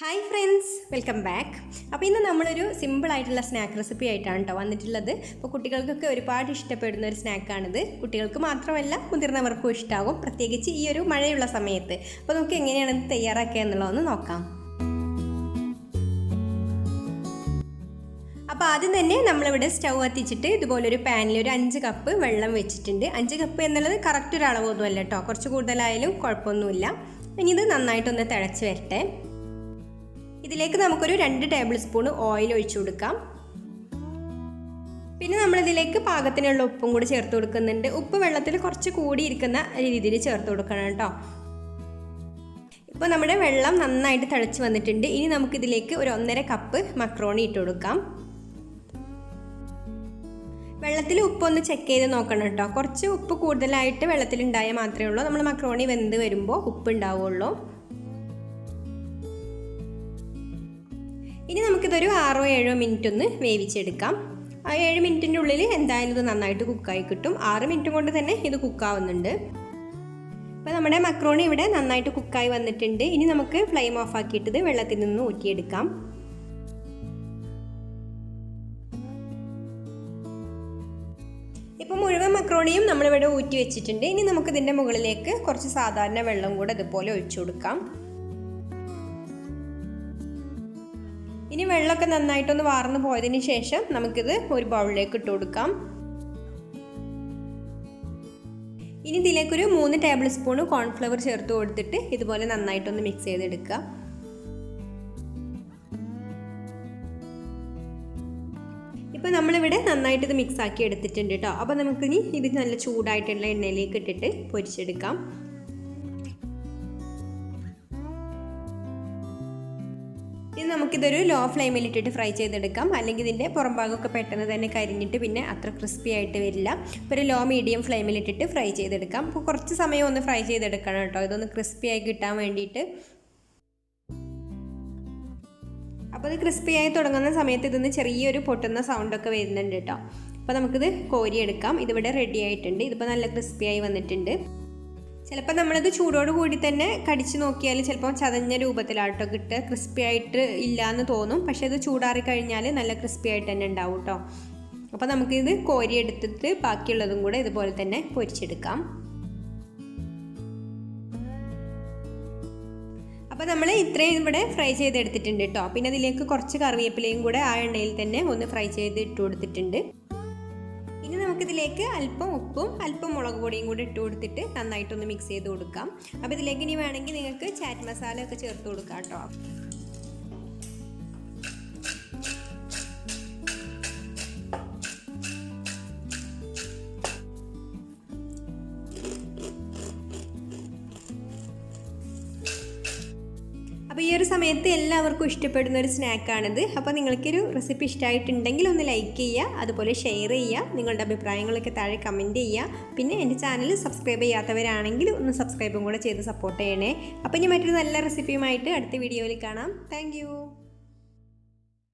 Hi friends, welcome back. അപ്പോൾ ഇന്ന് നമ്മളൊരു സിമ്പിളായിട്ടുള്ള സ്നാക്ക് റെസിപ്പി ആയിട്ടാണ് കേട്ടോ വന്നിട്ടുള്ളത്. അപ്പോൾ കുട്ടികൾക്കൊക്കെ ഒരുപാട് ഇഷ്ടപ്പെടുന്ന ഒരു സ്നാക്കാണിത്. കുട്ടികൾക്ക് മാത്രമല്ല മുതിർന്നവർക്കും ഇഷ്ടമാകും, പ്രത്യേകിച്ച് ഈ ഒരു മഴയുള്ള സമയത്ത്. അപ്പോൾ നമുക്ക് എങ്ങനെയാണ് ഇത് തയ്യാറാക്കുക എന്നുള്ളതൊന്ന് നോക്കാം. അപ്പോൾ ആദ്യം തന്നെ നമ്മളിവിടെ സ്റ്റൗ കത്തിച്ചിട്ട് ഇതുപോലൊരു പാനിൽ ഒരു 5 കപ്പ് വെള്ളം വെച്ചിട്ടുണ്ട്. 5 കപ്പ് എന്നുള്ളത് കറക്റ്റ് ഒരു അളവൊന്നുമല്ല കേട്ടോ, കുറച്ച് കൂടുതലായാലും കുഴപ്പമൊന്നുമില്ല. ഇനി ഇത് നന്നായിട്ടൊന്ന് തിളച്ച് വരട്ടെ. ഇതിലേക്ക് നമുക്കൊരു 2 ടേബിൾ സ്പൂൺ ഓയിൽ ഒഴിച്ചു കൊടുക്കാം. പിന്നെ നമ്മളിതിലേക്ക് പാകത്തിനുള്ള ഉപ്പും കൂടി ചേർത്ത് കൊടുക്കുന്നുണ്ട്. ഉപ്പ് വെള്ളത്തിൽ കുറച്ച് കൂടിയിരിക്കുന്ന രീതിയിൽ ചേർത്ത് കൊടുക്കണം കേട്ടോ. ഇപ്പോൾ നമ്മുടെ വെള്ളം നന്നായിട്ട് തിളച്ച് വന്നിട്ടുണ്ട്. ഇനി നമുക്കിതിലേക്ക് ഒരു 1.5 കപ്പ് മക്രോണി ഇട്ട് കൊടുക്കാം. വെള്ളത്തിൽ ഉപ്പൊന്ന് ചെക്ക് ചെയ്ത് നോക്കണം കേട്ടോ. കുറച്ച് ഉപ്പ് കൂടുതലായിട്ട് വെള്ളത്തിലുണ്ടായാൽ മാത്രമേ ഉള്ളൂ നമ്മൾ മക്രോണി വെന്ത് വരുമ്പോൾ ഉപ്പ് ഉണ്ടാവുള്ളൂ. ഇനി നമുക്കിതൊരു 6-7 മിനിറ്റ് ഒന്ന് വേവിച്ചെടുക്കാം. ആ 7 മിനിറ്റിൻ്റെ ഉള്ളിൽ എന്തായാലും ഇത് നന്നായിട്ട് കുക്കായി കിട്ടും. 6 മിനിറ്റ് കൊണ്ട് തന്നെ ഇത് കുക്കാവുന്നുണ്ട്. അപ്പോൾ നമ്മുടെ മക്രോണി ഇവിടെ നന്നായിട്ട് കുക്കായി വന്നിട്ടുണ്ട്. ഇനി നമുക്ക് ഫ്ലെയിം ഓഫ് ആക്കിയിട്ട് ഇത് വെള്ളത്തിൽ നിന്ന് ഊറ്റിയെടുക്കാം. ഇപ്പോൾ മുഴുവൻ മക്രോണിയും നമ്മളിവിടെ ഊറ്റി വെച്ചിട്ടുണ്ട്. ഇനി നമുക്കിതിൻ്റെ മുകളിലേക്ക് കുറച്ച് സാധാരണ വെള്ളം കൂടെ ഇതുപോലെ ഒഴിച്ചു കൊടുക്കാം. ഇനി വെള്ളമൊക്കെ നന്നായിട്ടൊന്ന് വാർന്നു പോയതിന് ശേഷം നമുക്കിത് ഒരു ബൗളിലേക്ക് ഇട്ട് കൊടുക്കാം. ഇനി ഇതിലേക്കൊരു 3 ടേബിൾ സ്പൂൺ കോൺഫ്ലവർ ചേർത്ത് കൊടുത്തിട്ട് ഇതുപോലെ നന്നായിട്ടൊന്ന് മിക്സ് ചെയ്തെടുക്കുക. ഇപ്പോൾ നമ്മളിവിടെ നന്നായിട്ട് ഇത് മിക്സ് ആക്കി എടുത്തിട്ടുണ്ട് കേട്ടോ. അപ്പോൾ നമുക്കിനി ഇത് നല്ല ചൂടായിട്ടുള്ള എണ്ണയിലേക്ക് ഇട്ടിട്ട് പൊരിച്ചെടുക്കാം. ഇനി നമുക്കിതൊരു ലോ ഫ്ലെയിമിൽ ഇട്ടിട്ട് ഫ്രൈ ചെയ്തെടുക്കാം. അല്ലെങ്കിൽ ഇതിൻ്റെ പുറം ഭാഗമൊക്കെ പെട്ടെന്ന് തന്നെ കരിഞ്ഞിട്ട് പിന്നെ അത്ര ക്രിസ്പി ആയിട്ട് വരില്ല. ഇപ്പോൾ ഒരു ലോ മീഡിയം ഫ്ലെയിമിൽ ഇട്ടിട്ട് ഫ്രൈ ചെയ്തെടുക്കാം. അപ്പോൾ കുറച്ച് സമയം ഒന്ന് ഫ്രൈ ചെയ്തെടുക്കണം കേട്ടോ, ഇതൊന്ന് ക്രിസ്പി ആയി കിട്ടാൻ വേണ്ടിയിട്ട്. അപ്പോൾ ഇത് ക്രിസ്പി ആയി തുടങ്ങുന്ന സമയത്ത് ഇതൊന്ന് ചെറിയൊരു പൊട്ടുന്ന സൗണ്ടൊക്കെ വരുന്നുണ്ട് കേട്ടോ. അപ്പോൾ നമുക്കിത് കോരിയെടുക്കാം. ഇതിവിടെ റെഡി ആയിട്ടുണ്ട്. ഇതിപ്പോൾ നല്ല ക്രിസ്പി ആയി വന്നിട്ടുണ്ട്. ചിലപ്പോൾ നമ്മളിത് ചൂടോട് കൂടി തന്നെ കടിച്ച് നോക്കിയാൽ ചിലപ്പോൾ ചതഞ്ഞ രൂപത്തിലാട്ടോ കിട്ടുക, ക്രിസ്പി ആയിട്ട് ഇല്ലയെന്ന് തോന്നും. പക്ഷേ ഇത് ചൂടാറി കഴിഞ്ഞാൽ നല്ല ക്രിസ്പി ആയിട്ട് തന്നെ ഉണ്ടാവും കേട്ടോ. അപ്പോൾ നമുക്കിത് കോരിയെടുത്തിട്ട് ബാക്കിയുള്ളതും കൂടെ ഇതുപോലെ തന്നെ പൊരിച്ചെടുക്കാം. അപ്പോൾ നമ്മൾ ഇത്രയും ഇവിടെ ഫ്രൈ ചെയ്തെടുത്തിട്ടുണ്ട് കേട്ടോ. പിന്നെ അതിലേക്ക് കുറച്ച് കറിവേപ്പിലയും കൂടെ ആ എണ്ണയിൽ തന്നെ ഒന്ന് ഫ്രൈ ചെയ്ത് ഇട്ട് കൊടുത്തിട്ടുണ്ട്. ഇനി നമുക്കിതിലേക്ക് അല്പം ഉപ്പും അല്പം മുളക് പൊടിയും കൂടി ഇട്ട് കൊടുത്തിട്ട് നന്നായിട്ടൊന്ന് മിക്സ് ചെയ്ത് കൊടുക്കാം. അപ്പോൾ ഇതിലേക്ക് ഇനി വേണമെങ്കിൽ നിങ്ങൾക്ക് ചാറ്റ് മസാല ഒക്കെ ചേർത്ത് കൊടുക്കാം കേട്ടോ. അപ്പോൾ ഈ ഒരു സമയത്ത് എല്ലാവർക്കും ഇഷ്ടപ്പെടുന്ന ഒരു സ്നാക്കാണിത്. അപ്പോൾ നിങ്ങൾക്കൊരു റെസിപ്പി ഇഷ്ടമായിട്ടുണ്ടെങ്കിൽ ഒന്ന് ലൈക്ക് ചെയ്യുക, അതുപോലെ ഷെയർ ചെയ്യുക, നിങ്ങളുടെ അഭിപ്രായങ്ങളൊക്കെ താഴെ കമൻറ്റ് ചെയ്യുക. പിന്നെ എൻ്റെ ചാനൽ സബ്സ്ക്രൈബ് ചെയ്യാത്തവരാണെങ്കിൽ ഒന്ന് സബ്സ്ക്രൈബും കൂടെ ചെയ്ത് സപ്പോർട്ട് ചെയ്യണേ. അപ്പോൾ ഇനി മറ്റൊരു നല്ല റെസിപ്പിയുമായിട്ട് അടുത്ത വീഡിയോയിൽ കാണാം. താങ്ക്